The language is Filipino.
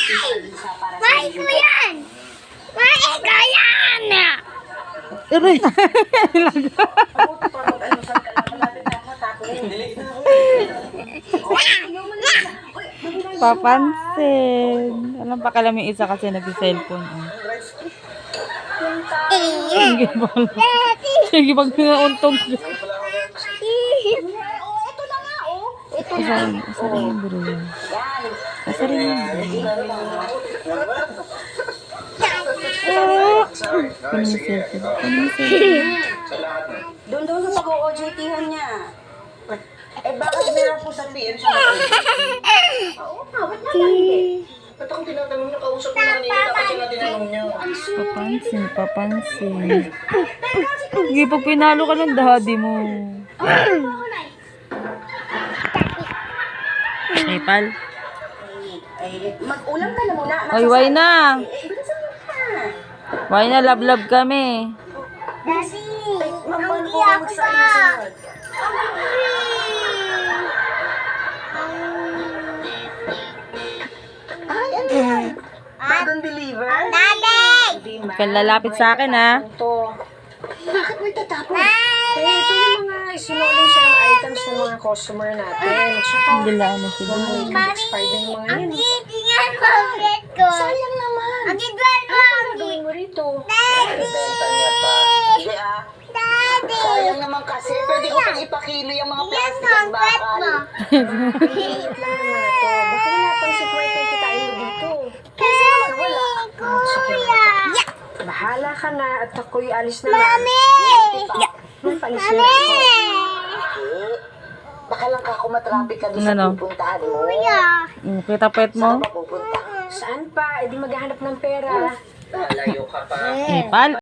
Mahal ko yan! Mahal ko yan! Aray! Papansin. Alam pa kala may isa kasi nag-cellphone. Oh. Sige, bala. Sige, pag pinauntog siya. Ito na nga, oh. Ito na. Asa rin yung bro yun? Asa rin yung bro yun? Kunin yung cellphone. Kunin yung cellphone. Doon daw sa pag-OJT-han niya. Eh, bakit meron po sa PM siya Oo nga, ba't nalang ba't akong tinatanong niyo? Kausap mo na kanina, dapat siya na tinanong niyo. Papansin, papansin. Sige, pag pinalo ka ng daddy mo. Ay, pal. Ay, mag-ulam ka na muna. Ay, why na? Bilisan mo na. Why na, love-love kami. Daddy, Mamban hindi po ako magsasunod. Ay, ano yan? Bagong believer? Daddy! Hindi, Huwag kang lalapit sa akin, ha? Bakit may tatapon? Eh, ito yung mga isinuling siya ng items ng mga customer natin. Tsaka, Hindi lang na sila. expired na yung mga Ang yan. titi nga favorite ko. Sayang naman. Ang gigwal mo. Ano gawin mo rito? Daddy! Benta niya pa. Hindi ah. Daddy! Sayang naman kasi. Pwede ko pang ipakilo yung mga Yan plastic ang at pet bakal. mo. Maliit lang naman ito. Baka wala pang secret na kitain mo dito. Kasi naman wala. Kuya! Bahala ka na at ako'y alis na lang. Mami! May palisin ako. Baka lang kako matraffic ka doon sa Ano? pupuntahan mo. Kuya! Kita pet Saan mo? ka pupunta? Saan pa? Eh di maghahanap ng pera. Malayo ka pa. Ay, pal.